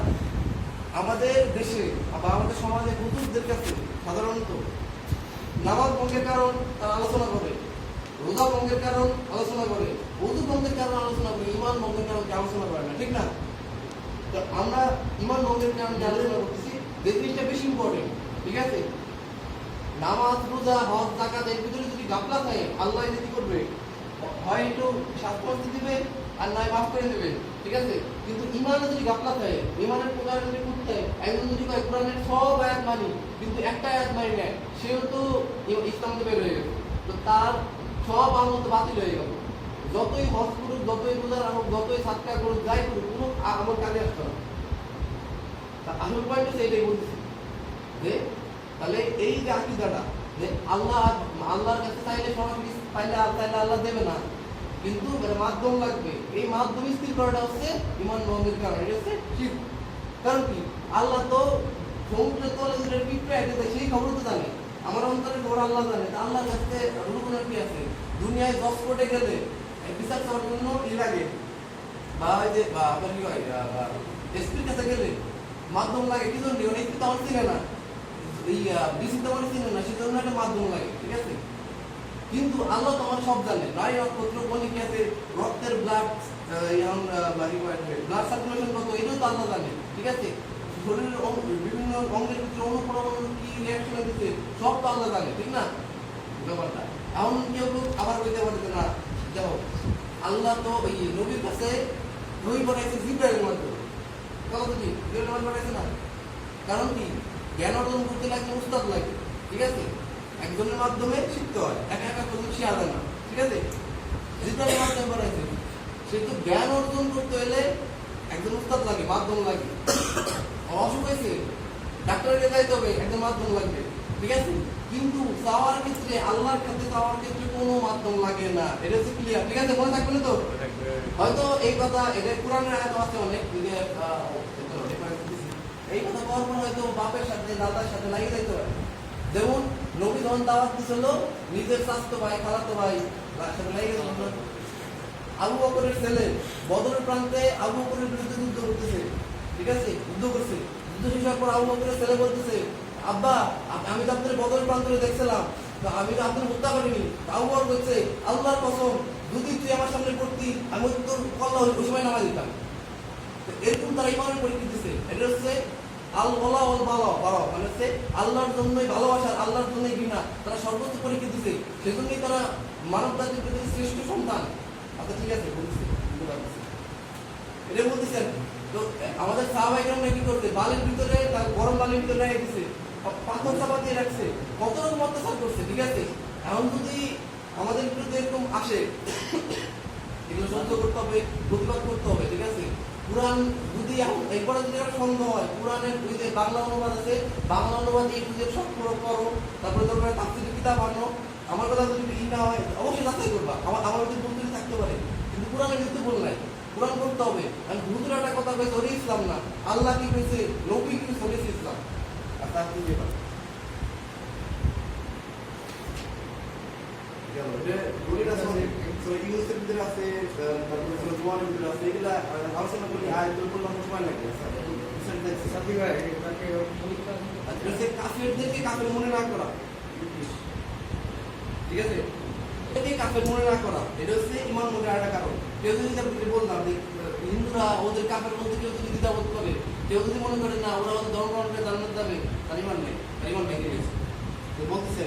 আমাদের দেশে বা আমাদের সমাজে হুজুরদের কাছে সাধারণত নামাজ ভঙ্গের কারণ তারা আলোচনা করে, রোজা ভঙ্গের কারণ আলোচনা করে, ওযু ভঙ্গের কারণ আলোচনা করে, ঈমান ভঙ্গের কারণ কি আলোচনা করে না, ঠিক না? তো আমরা ঈমান ভঙ্গের কারণ কি আলোচনা করতেছি, যে জিনিসটা বেশি ইম্পর্টেন্ট, ঠিক আছে? নামাজ, রোজা, হজ, যাকাত এর ভিতরে যদি গাফলা থাকে, আল্লাহ কি করবে? হয় একটু শাস্তি দিবে আর নয় মাফ করে দেবে, ঠিক আছে? কিন্তু ঈমানে যদি গাফলা থাকে, ঈমানের প্রকার যদি করতে একজন যদি কয় কোরআনের সব আয়াত মানি কিন্তু একটা আয়াত মানি না, সেও তো ইসলাম থেকে বের হয়ে গেছে, তো তার সব আমল তো বাতিল হয়ে গেল। যতই হজ করুক, যতই রোজা রাখুক, যতই সাদকা করুক, যাই করুক, কোনো আমল কাজে আসতো না। আসল পয়েন্ট হচ্ছে এটাই বলতেছি যে তাহলে এই যে আকীদাটা যে আল্লাহর কাছে চাইলে সরাসরি পাইলে আল্লাহ দেবে না, কিন্তু এর মাধ্যম লাগবে, এই মাধ্যম স্থির করাটা হচ্ছে ঈমান ভঙ্গের কারণ। এটা হচ্ছে শিরক। কারণ কি? আল্লাহ তো সমুদ্রের তলে যে পিঁপড়ে আছে সেই খবর তো জানে, আমার অন্তরে খবর আল্লাহ জানে। তা আল্লাহর কাছে রুকুনের কি আছে? দুনিয়ায় 10 কোটে গেলে বিচার করার জন্য ই লাগে, বা ওই যে আপনার কি হয় এসপির কাছে গেলে মাধ্যম লাগে, কি জন্য? এসপি তো আমার চিনে না, এই ডিসি তো আমার চিনে না, সেজন্য একটা মাধ্যম লাগে, ঠিক আছে? কিন্তু আল্লাহ তো আমার সব জানে, নারী নক্ষত্র কোনে কি আছে, রক্তের ব্লাড ব্লাড সার্কুলেশন কত, এটাও তো আল্লাহ জানে, ঠিক আছে? শরীরের বিভিন্ন অঙ্গের ভিতরে অনুপরমাণু কি রিয়াকশন হচ্ছে সব তো আল্লাহ জানে, ঠিক না ব্যাপারটা? এমন কেউ আবার বলতে পারবে না, দেখো আল্লাহ তো ওই নবীর কাছে নবী পাঠাইছে জিবরাইলের মাধ্যমে, কথা তো ঠিক, জিবরাইল পাঠাইছে না? কারণ কি? জ্ঞান অর্জন করতে লাগলে উস্তাদ লাগে, ঠিক আছে? একজনের মাধ্যমে শিখতে হয়, একা একা কোনো শেখা যায় না, ঠিক আছে? জিবরাইলের মাধ্যমে পাঠাইছে, সে তো জ্ঞান অর্জন করতে হলে একজন উস্তাদ লাগে, মাধ্যম লাগে। অসুখ হয়েছে, ডাক্তারের কাছে যাইতে হবে, একজন মাধ্যম লাগবে, ঠিক আছে? কিন্তু চাওয়ার ক্ষেত্রে, আল্লাহর কাছে চাওয়ার ক্ষেত্রে কোনো মাধ্যম লাগে না, এটা হচ্ছে ক্লিয়ার, ঠিক আছে? মনে থাকবে না তো? হয়তো এই কথা, এটা কোরআনের আয়াত আছে অনেক, এই কথা বলার পর হয়তো বাপের সাথে দাদার সাথে লাগিয়ে যাইতে পারে। যেমন নবী যখন দাওয়াত দিছিল, নিজের স্বাস্থ্য ভাই, খালাতো ভাই সাথে লাগিয়ে গেছিল। আবু বকরের ছেলে বদরের প্রান্তে আবু বকরের বিরুদ্ধে যুদ্ধ করতেছে, ঠিক আছে? যুদ্ধ করছে, যুদ্ধ শেষ হওয়ার পর আবু বকরের ছেলে বলতেছে, আব্বা আমি তো আপনার বদরের প্রান্তরে দেখছিলাম, আমি তো আপনার হত্যা করিনি। আবু বকর বলছে, আল্লাহর কসম, যদি তুই আমার সামনে করতি আমি তোর কল্লা ওই সময় নামাজ দিতাম। এরকম তারা ইমানের পরীক্ষা দিচ্ছে। এটা হচ্ছে মানে হচ্ছে আল্লাহর জন্যই ভালোবাসা, আল্লাহর জন্যই ঘৃণা, তারা সর্বোচ্চ পরীক্ষা দিচ্ছে। সেজন্যই তারা মানব জাতির প্রতি শ্রেষ্ঠ সন্তান। আচ্ছা ঠিক আছে, বলছি এটা বলতেছেন। তো আমাদের সাহাবাইরা কি করছে, বালির ভিতরে, গরম বালির ভিতরে রেখে দিচ্ছে, পাথর চাপা দিয়ে রাখছে, কত রকম অত্যাচার করছে, ঠিক আছে? এখন যদি আমাদের বিরুদ্ধে এরকম আসে, এগুলো সহ্য করতে হবে, প্রতিবাদ করতে হবে, ঠিক আছে? কোরআন যদি এরপরে যদি একটা সন্দেহ হয়, কোরআনের ওই যে বাংলা অনুবাদ আছে, বাংলা অনুবাদ এই বুঝে সব করো, তারপরে তোমরা তাফসীরের কিতাব আনো। আমার কথা যদি ই না হয় অবশ্যই যাচাই করবা, আমার যদি বলতে থাকতে পারে, কিন্তু কোরআনের কিন্তু বল নাই, কোরআন করতে হবে। আমি হুজুর একটা কথা কইছে, ওরে ইসলাম না, আল্লাহ কি কইছে, নবী কি কইছে, ইসলাম। আর তার কি ব্যাপার? আলোচনা করি, আয়াতুল কুরআন সময় লাগে, কাফেরদেরকে কাফের মনে না করা, ঠিক আছে? কাফের মনে না করা, এটা হচ্ছে ঈমান মনে একটা কারণ। কেউ যদি বললাম যে হিন্দুরা ওদের কাফের মধ্যে কেউ যদি দ্বিধাবোধ করে, কেউ যদি মনে করে না ওরা ওদের ধর্ম জান্নাত যাবে, তার ঈমান নেই, তার ঈমান ভেঙে গেছে বলতেছে।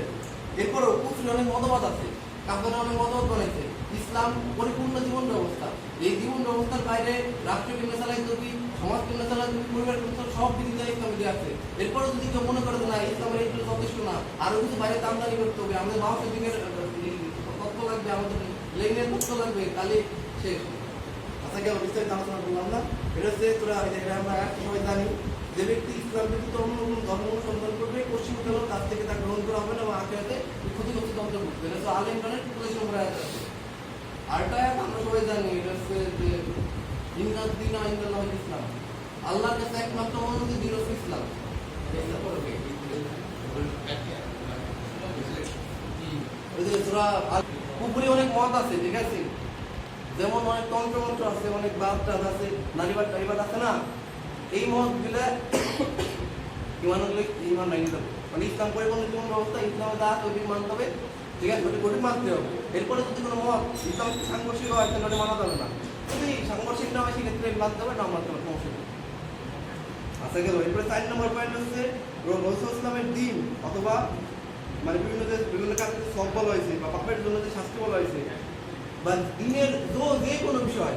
এরপরও কুফরির অনেক মতবাদ আছে, কাফেররা অনেক মতবাদ বানাইছে। ইসলাম পরিপূর্ণ জীবন ব্যবস্থা, এই জীবন ব্যবস্থার বাইরে রাষ্ট্র কেন্দ্র চালাইতে হবে, সমাজ কেন্দ্র চালাইতে হবে, পরিবার কেন্দ্র, সব বিধিটা ইসলামে দেওয়া আছে। এরপরে যদি কেউ মনে করে না ইসলামের এইগুলো যথেষ্ট না, আরো কিছু বাইরে আমদানি করতে হবে, আমাদের মানুষের দিকের তথ্য লাগবে, আমাদের লেনদেনের তথ্য লাগবে, তাহলে শেষ। আচ্ছা কেউ বিস্তারিত আলোচনা করলাম না। এটা হচ্ছে তোরা আমরা একটা সবাই জানি, যে ব্যক্তি ইসলাম ব্যতীত অন্য কোনো ধর্ম অনুসন্ধান করবে, পশ্চিম গেল তার থেকে তা গ্রহণ করা হবে না এবং আখেরাতে ক্ষতিগ্রস্ত তন্ত্র করবে। এটা হচ্ছে আল ইমরানের 45 নম্বর আয়াত আছে। আরেকটা আয়াত আমরা সবাই জানি, এটা হচ্ছে যে ইন্নাদ দীনা ইনদাল্লাহি ইসলাম, আল্লাহর কাছে একমাত্র অনুমতি দিন হচ্ছে ইসলাম। কুফরি অনেক মত আছে, ঠিক আছে? যেমন অনেক তন্ত্র মন্ত্র আছে, অনেক বাদ টাদ আছে, নারীবাদ টারিবাদ আছে না, এই মত গুলা ইমান হলে ইমান ভেঙে যাবে, মানে ইসলাম পরিপূর্ণ জীবন ব্যবস্থা, ইসলামে যা আছে ওইটি মানতে হবে, ঠিক আছে, ওটি মানতে হবে। এরপরে যদি কোনো মত ইসলাম সাংঘর্ষিক হয় তাহলে ওটা মানা যাবে না, যদি সাংঘর্ষিক না হয় সেক্ষেত্রে মানতে হবে, না মানতে হবে, সমস্যা নেই। আচ্ছা গেল। এরপরে 4 নম্বর পয়েন্ট হচ্ছে রসুল ইসলামের দিন অথবা মানে বিভিন্ন কাজে সব বলা হয়েছে বা পাপের জন্য যে শাস্তি বলা হয়েছে বা দিনের যে কোনো বিষয়,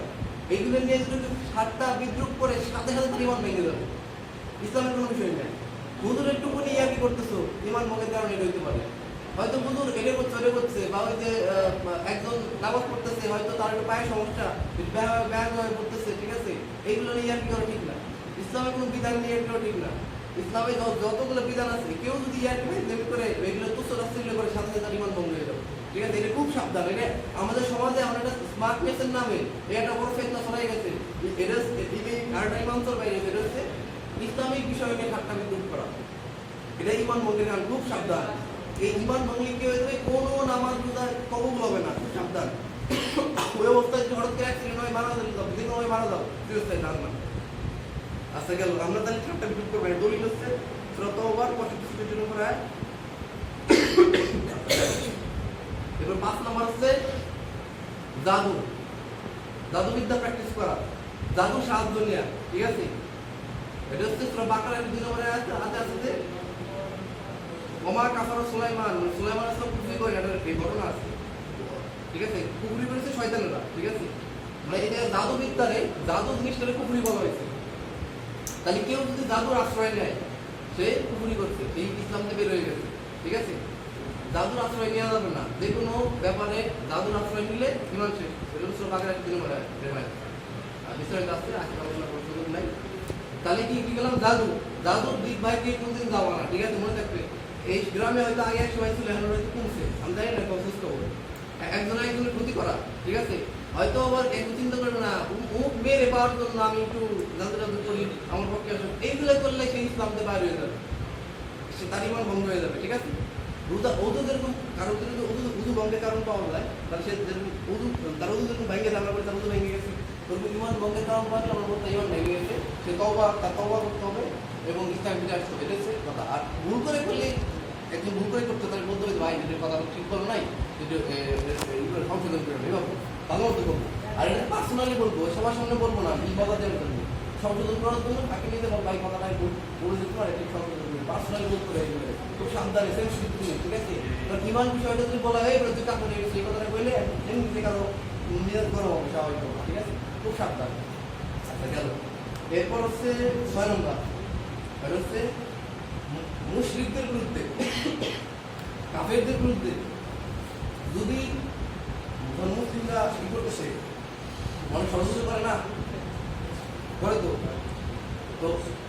এইগুলো নিয়ে যদি ঠাট্টা বিদ্রুপ করে সাথে সাথে তার ইমান ভেঙে যাবে, ইসলামের কোনো বিষয় নেই। হুজুর একটুকুনি ইয়াকি করতেছো, ইমান ভঙ্গের কারণে এটা হইতে পারে। হয়তো হুজুর এটা করছে বা ওই যে একজন নামাজ পড়তেছে, হয়তো তার একটু পায়ের সমস্যা, ব্যায়াম হয়ে পড়তেছে, ঠিক আছে, এইগুলো নিয়ে ইয়াকি করা ঠিক না। ইসলামের কোনো বিধান নিয়ে এগুলো ঠিক না। ইসলামে যতগুলো বিধান আছে, কেউ যদি ইয়াকি করে এগুলো তুচ্ছ তাচ্ছিল্য করে সাথে সাথে তার ইমান ভঙ্গ হয়ে যাবে, ঠিক আছে। এটা খুব সাবধান। এটা আমাদের সমাজে আমরা একটা স্মার্টনেসের নামে এটা বড় ফেতনা ছড়াই গেছে। এটা আরেকটা ইমান চল বাইরে, এটা হচ্ছে ইসলামিক বিষয় নিয়ে ঠাট্টা বিদ্রুপ করা, এটা ইমান ভঙ্গের কারণ, খুব সাবধান। এই ইমান ভঙ্গে কি হয়ে যাবে, কোনো নামাজ রোজা কবুল হবে না, খুব সাবধান। ওই অবস্থায় যদি হঠাৎ করে অ্যাক্সিডেন্ট হয় মারা যাবে, যে কোনো মারা যাও, চিরস্থায়ী না। আচ্ছা গেল। আমরা তাহলে ঠাট্টা বিদ্রুপ করবো, দলিল হচ্ছে সূরা তাওবার 65 নম্বর আয়াত। এবার 5 নম্বর হচ্ছে জাদুবিদ্যা প্র্যাকটিস করা, জাদু সাহায্য নেওয়া, ঠিক আছে। এটা হচ্ছে সূরা বাকারার 2 নম্বর আয়াতে আছে যে ওমা কাফারা সুলাইমান, সুলাইমান আসলে কুফরি করে, এটা এই ঘটনা আছে, ঠিক আছে। কুফরি করেছে শয়তানেরা, ঠিক আছে। মানে এটা জাদুবিদ্যারে, জাদু জিনিসটারে কুফরি বলা হয়েছে। তাহলে কেউ যদি জাদুর আশ্রয় নেয়, সে কুফরি করছে, সেই ইসলাম থেকে বের হয়ে গেছে, ঠিক আছে। জাদুর আশ্রয় নেওয়া যাবে না, যে কোনো ব্যাপারে জাদুর আশ্রয় নিলে ইমান শেষ। এটা হচ্ছে বাকারার 2 নম্বর আয়াত। বিষয়টা আছে, আজকে আলোচনা করার সুযোগ নাই। তাহলে কি গেলাম, জাদুর দিক ভাইকে কোনদিন যাওয়া না, ঠিক আছে, মনে থাকবে। এই গ্রামে হয়তো আগে এক সময় ছিল, এখন হয়তো কমছে, আমি জানি না, সুস্থ হবে একজনের ক্ষতি করা, ঠিক আছে। হয়তো আবার একটু চিন্তা করবে না, মুখ মেরে পাওয়ার জন্য আমি একটু জাদু করি, আমার পক্ষে আসবে, এইগুলো করলে সেই ইসলামতে বাইরে হয়ে যাবে, সে তার ইমান ভঙ্গ হয়ে যাবে, ঠিক আছে। উদু যেরকম কারো যদি উদু ভঙ্গের কারণ পাওয়া যায়, তাহলে সে যেরকম তার উদু যেরকম ভেঙে যায়, আমরা বলি তার উদু ভেঙে গেছে, ওরকম ইমান ভঙ্গের কারণ পাওয়া গেলে আমরা বলতে ইমান ভেঙে গেছে, সে তার তওবা করতে হবে এবং ইসলাম ফিরে আসতে হবে, এটা হচ্ছে কথা। আর ভুল করে করলে, একজন ভুল করে করতে তাহলে বলতে হবে ভাই এটার কথা ঠিক করো নাই, সংশোধন করে এভাবে ভালো মতো করবো। আর এটা পার্সোনালি বলবো, সবার সামনে বলবো না, এই কথা দেওয়ার জন্য, সংশোধন করার জন্য তাকে নিতে বলবো, ভাই কথাটা বলে দিতে পারে, ঠিক সংশোধন করবে, পার্সোনালি বলতে হবে, খুব সাবধানে, সেন্সিটিভ, ঠিক আছে। কারণ ইমান বিষয়টা যদি বলা হয় এবার যদি কাপড় সেই কথাটা বললে এমনি কারো নিজের করা হবে, স্বাভাবিক হবে, ঠিক আছে, খুব সাবধান। আচ্ছা গেল। এরপর হচ্ছে 6 নম্বর, এটা হচ্ছে মুশরিকদের বিরুদ্ধে, কাফেরদের বিরুদ্ধে যদি মুসলিমরা কি করতেছে, অনেক ষড়যন্ত্র করে না, করে তো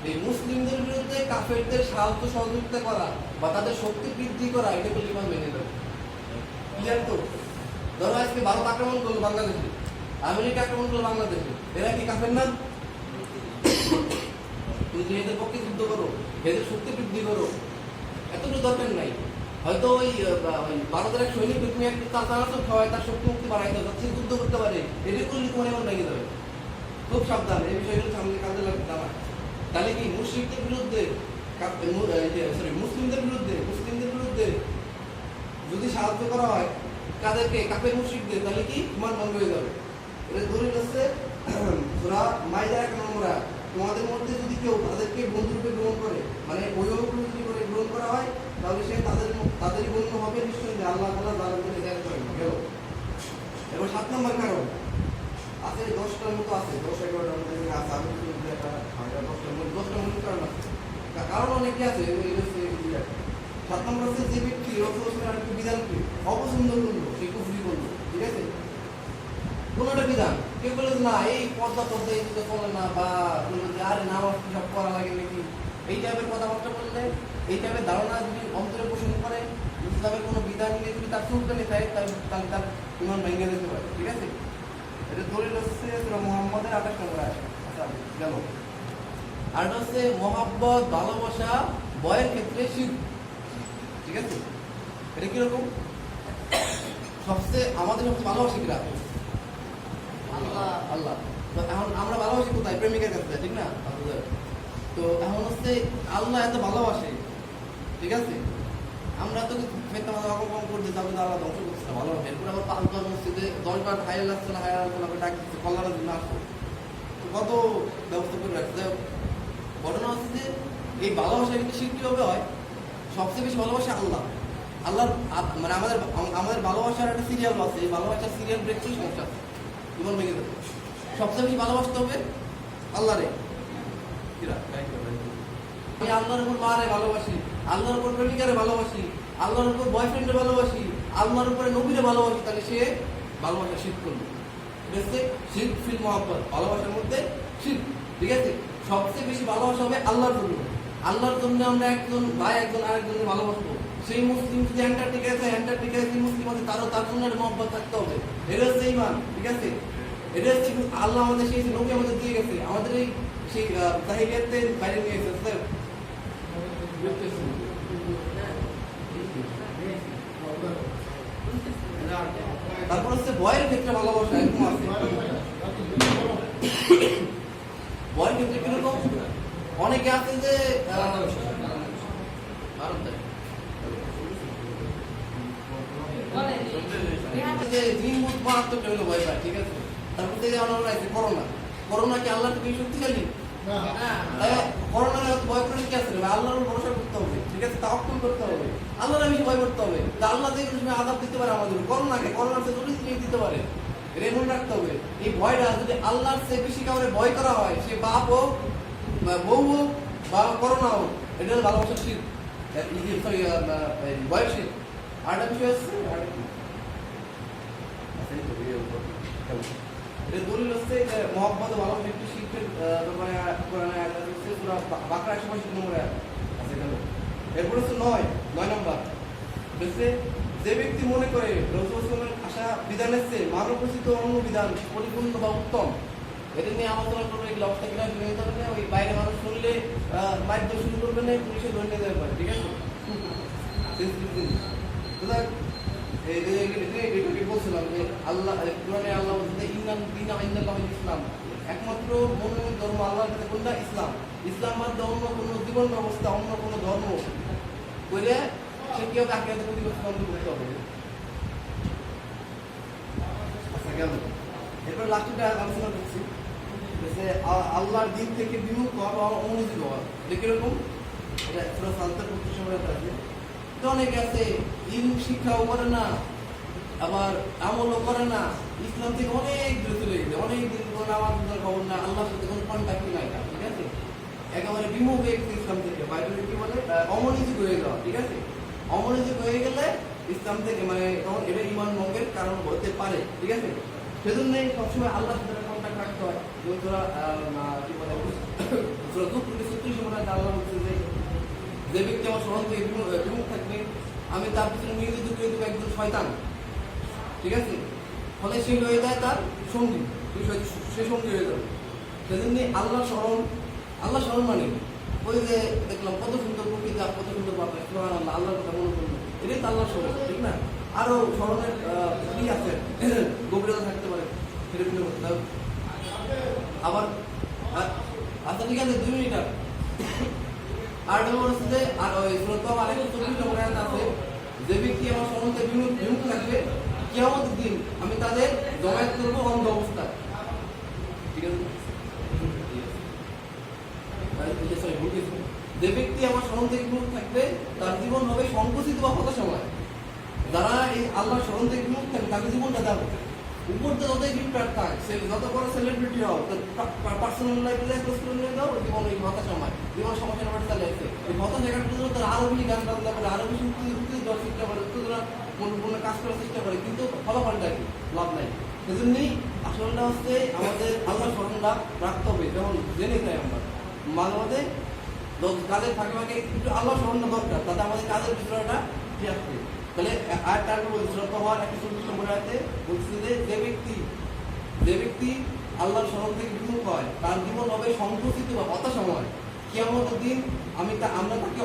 এই মুসলিমদের বিরুদ্ধে কাফেরদের সাহায্য সহযোগিতা করা বা তাদের শক্তি বৃদ্ধি করা, এটা করলে ইমান ভেঙে যাবে, ক্লিয়ার তো। ধরো আজকে ভারত আক্রমণ করলো বাংলাদেশে, আমেরিকা আক্রমণ করলো বাংলাদেশে, এরা কি কাফের না? তুমি এদের পক্ষে যুদ্ধ করো, এদের শক্তি বৃদ্ধি করো, এতটুকু দরকার নাই। হয়তো ওই ভারতের এক সৈনিক তুমি একটা চালাচল খাওয়ায় তার শক্তি মুক্তি বাড়াইতে হবে, সে যুদ্ধ করতে পারে, এটা করলে তোমার এমন ভেঙে যাবে, খুব সাবধান, এই বিষয়গুলো সামনে কাজে লাগবে আমার। তাহলে কি মুশরিকদের বিরুদ্ধে, মুসলিমদের বিরুদ্ধে যদি সাহায্য করা হয় তাদেরকে, কাফের মুশরিকদের, তাহলে কি ইমান ভঙ্গ হয়ে যাবে। এটা দলিল হচ্ছে সূরা মাইদা 1 নম্বর আয়াত। তোমাদের মধ্যে যদি কেউ তাদেরকে বন্ধুরূপে গ্রহণ করে, মানে অভিভাবক যদি করে গ্রহণ করা হয়, তাহলে সে তাদেরই বন্ধু হবে, নিশ্চয়ই যে আল্লাহ তাআলা তাদেরকে হেদায়েত করেন। গেল। এবার 7 নম্বর কারণ আছে, 10টার মতো আছে, 10-11টার মতো আছে, আমি কিন্তু একটা 10টার মতো কারণ আছে, কারণ অনেকে আছে। 7 নম্বর হচ্ছে যে ব্যক্তি রাসূলের আরেকটি বিধানকে অপছন্দ করলো, সে কুফরি করলো, ঠিক আছে। কোনো একটা বিধান কেউ বলে না এই পর্দা এই দিকে চলে না, বা আরে নামাজ সব করা লাগে নাকি, এই টাইপের কথাবার্তা বললে, এই টাইপের ধারণা যদি অন্তরে পোষণ করে, ইসলামের কোনো বিধান নিয়ে যদি তার সুলতানি থাকে, তাহলে তার ইমান ভেঙে যেতে পারে, ঠিক আছে। এটা দলিল হচ্ছে সূরা মুহাম্মদের 28 নম্বর আয়াত। আচ্ছা গেল। আর এটা হচ্ছে মহব্বত, ভালোবাসা, বয়ের ক্ষেত্রে শিরক, ঠিক আছে। এটা কিরকম? সবচেয়ে আমাদের ভালোবাসি কিরা? আল্লাহ। তো এখন আমরা ভালোবাসি কোথায়? প্রেমিকের কাছে, ঠিক না? তো তো এখন হচ্ছে আল্লাহ এত ভালোবাসে, ঠিক আছে, আমরা তো ফেতনা অপকর্ম করতে যাবো, আল্লাহ ধ্বংস করছে না, ভালোবাসে। এরপর আবার 5 বার মসজিদে 10 বার হায়াল আসছে না, হায়াল আসছে না, ডাক দিচ্ছে কল্যাণের জন্য আসো, তো কত ব্যবস্থা করে রাখছে। ঘটনা হচ্ছে যে এই ভালোবাসা কিন্তু শিল্প কিভাবে হয়, সবচেয়ে বেশি ভালোবাসা আল্লাহ। আল্লাহর মানে আমাদের ভালোবাসার একটা সিরিয়াল আছে, এই ভালোবাসার সিরিয়াল ব্রেক করে সমস্যা আছে, জীবন ভেঙে যাবে। সবচেয়ে বেশি ভালোবাসতে হবে আল্লাহরে। আমি আল্লাহর উপর মারে ভালোবাসি, আল্লাহর উপর প্রেমিকারে ভালোবাসি, আল্লাহর উপর বয়ফ্রেন্ডে ভালোবাসি, আল্লাহর উপরে নবীরে ভালোবাসি, তাহলে সে ভালোবাসা শিখ করবে। ঠিক আছে, শিখ ফিল মহব্বত, ভালোবাসার মধ্যে শিখ। ঠিক আছে, সবচেয়ে বেশি ভালোবাসা হবে আল্লাহর জন্য। আল্লাহর জন্য আমরা একজন ভাই একজন আরেকজনকে ভালোবাসবো। সেই মুসলিম যদি অ্যান্টার্কটিকা আছে মুসলিম আছে, তার জন্য মহব্বত থাকতে হবে। এটা হচ্ছে ঈমান। ঠিক আছে, এটা হচ্ছে আল্লাহ আমাদের সেই নবী আমাদের দিয়ে গেছে, আমাদের এই সেই জাহিলিয়াতের বাইরে নিয়ে গেছে। তারপর হচ্ছে ভয়ের ক্ষেত্রে ভালোবাসা এরকম আছে। ভয়ের ক্ষেত্রে কিরকম, অনেকে আছে যে মারাত্মক লেভেলে ভয় পায়। ঠিক আছে, তারপর থেকে করোনা, করোনা কি আল্লাহ থেকে শক্তিশালী? করোনা বয়ফ্রেন্ড কি আছে, আল্লাহর ভরসা করতে হবে। ঠিক আছে, তাওয়াক্কুল করতে হবে, আল্লাহর বেশি ভয় করতে হবে। আল্লাহ থেকে আযাব দিতে পারে আমাদের, করোনাকে করোনার চেয়ে জটিল জিনিস দিতে পারে, এটা মনে রাখতে হবে। এই ভয়টা যদি আল্লাহর চেয়ে বেশি কাউরে ভয় করা হয়, সে বাপ হোক বউ হোক বা করোনা হোক, এটা ভালোবাসার শীত, ভয়ের শীত। আরেকটা বিষয় হচ্ছে এটা দলিল হচ্ছে যে মহব্বত ভালোবাসা একটি শিক্ষের ব্যাপারে কোরআনে আয়াত আছে, সূরা বাকারা 185 নম্বরে আছে এখানে। এরপর হচ্ছে 9 নম্বর হচ্ছে যে ব্যক্তি মনে করে রাসূল সাল্লাল্লাহু আলাইহি আশা বিধানের চেয়ে মানবরচিত অন্য বিধান পরিপূর্ণ বা উত্তম, এটা নিয়ে আলোচনা করবে। এগুলো অবস্থা কিনা শুনে দিতে হবে, ওই বাইরে মানুষ শুনলে মাইক শুরু করবে না, পুলিশে ধরে নিয়ে যাবে। ঠিক আছে, বলছিলাম যে আল্লাহ কোরআনে আল্লাহ ইসলাম, একমাত্র মনোনীত ধর্ম আল্লাহর কাছে কোনটা? ইসলাম। ইসলাম মাধ্যমে অন্য কোনো জীবন ব্যবস্থা, অন্য কোনো ধর্ম করে সে কেউ তাকে প্রতিপক্ষ করতে হবে। আচ্ছা, কেন এরপর লাস্টটা আলোচনা করছি যে আল্লাহর দিন থেকে বিমুখ হওয়া বা অমনোযোগী হওয়া। এটা কিরকম? এটা পুরো সালতার প্রতি সময় আছে। তো অনেকে আছে ইলম শিক্ষাও করে না, আবার আমলও করে না, ইসলাম থেকে অনেক দূরে চলে গেছে, অনেক দিন কোনো নামাজ খবর না, আল্লাহর সাথে কোনো কন্ট্যাক্টই নাই। ঠিক আছে, একেবারে বিমুখ হয়ে গেছে ইসলাম থেকে, বাইরে কি বলে অমনোযোগী হয়ে যাওয়া। ঠিক আছে, অমনোযোগী হয়ে গেলে ইসলাম থেকে মানে তখন এটা ঈমান ভঙ্গের কারণ হতে পারে। ঠিক আছে, সেজন্য সবসময় আল্লাহর সাথে কন্ট্যাক্ট রাখতে হয়। তোরা কি বলে আল্লাহ বলছে যে ব্যক্তি আমার স্মরণ থেকে বিমুখ থাকবে, আমি তার পিছনে নিয়োজিত করে দেবো একজন শয়তান। ঠিক আছে, ফলে সে হয়ে যায় তার সঙ্গী, সে সঙ্গী হয়ে যাবে। সেজন্য আল্লাহ স্মরণ মানে ওই যে দেখলাম কত সুন্দর প্রকৃতি, কত সুন্দর বাতাস, আল্লাহ আল্লাহর কথা মনে করলো, এটাই তো আল্লাহর স্মরণ। ঠিক না? আরো স্মরণের কি আছে, গভীরতা থাকতে পারে, সেটা কিন্তু করতে হবে। আবার আচ্ছা ঠিক আছে, 2 মিনিট আর হচ্ছে আর ওই শ্রোতা আরেকটা 24 নম্বর আয়াত আছে, যে ব্যক্তি আমার স্মরণ থেকে বিমুখ থাকবে কিয়ামতের দিন আমি তাদের জমায়েত করবো অন্ধ অবস্থায়। ঠিক আছে, যে ব্যক্তি আমার স্মরণ থেকে বিমুখ থাকবে তার জীবন হবে সংকুচিত বা হতাশাময়। যারা এই আল্লাহর স্মরণ থেকে বিমুখ থাকবে তাদের জীবনটা যাবে উপর দিয়ে যতই গিফটার থাক, যত বড় সেলিব্রিটি হও, পার্সোনাল লাইফে ক্লোজ করে নিয়ে যাও, জীবন এই হতাশাময়, জীবন সমস্যা নাম্বার চালে আছে। এই হতাশা কাটানোর জন্য তারা আরো বেশি গান বাজনা করে, আরো বেশি উত্তেজিত দেওয়ার চেষ্টা করে, উত্তেজনা মূল্যপূর্ণ কাজ করার চেষ্টা করে, কিন্তু ফলাফলটা কি? লাভ নাই। সেজন্যই আসলটা হচ্ছে আমাদের আল্লাহ স্মরণটা রাখতে হবে। যেমন জেনে যাই আমরা মাঝে মাঝে কাজের ফাঁকে ফাঁকে একটু আল্লাহ স্মরণটা দরকার, তাতে আমাদের কাজের বিষয়টা ঠিক আসবে। তাহলে আর তার শ্রদ্ধা হওয়ার একটা 24 নম্বর আয়াতে বলছে যে ব্যক্তি আল্লাহর স্মরণ থেকে বিমুখ হয় তার জীবন হবে সংকুচিত বা হতাশাময়। কিয়ামতের দিন আমরা তাকে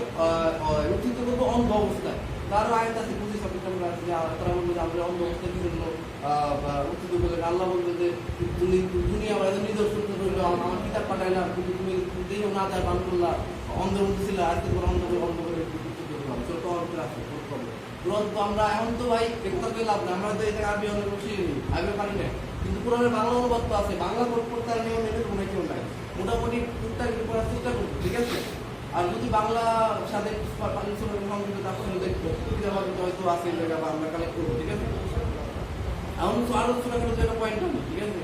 উত্থিত করবো অন্ধ অবস্থায়। তারও আয়াত আছে 25 নম্বর আছে যে তারা বলবে যে আমরা অন্ধ হস্তের জন্য উত্তর বলে আল্লাহ বলবে যে দুনিয়া আমার এত নিদর্শন রইল আমার কিতাব পাঠায় না কিন্তু তুমি দেহ না দেয় বান করলা অন্ধ ছিল আজকে তোমার অন্ধ করে উত্তর করলাম ছোট অল্প আছে গ্রন্থ আমরা এখন তো ভাই দেখতে লাভ না আমরা তো এটা আরবি অনেক বসিয়ে নিই আগে পারি না কিন্তু পুরানের বাংলা অনুবাদ তো আছে বাংলা করতে আর নিয়ম এটা কোনো কেউ নাই মোটামুটি টুকটাক করার চেষ্টা করবো ঠিক আছে আর যদি বাংলা সাথে সংযুক্ত তারপরে দেখবো হয়তো আছে জায়গা বা আমরা কালেক্ট করবো ঠিক আছে এমন আরো ছোট ছোট একটা পয়েন্ট হবে ঠিক আছে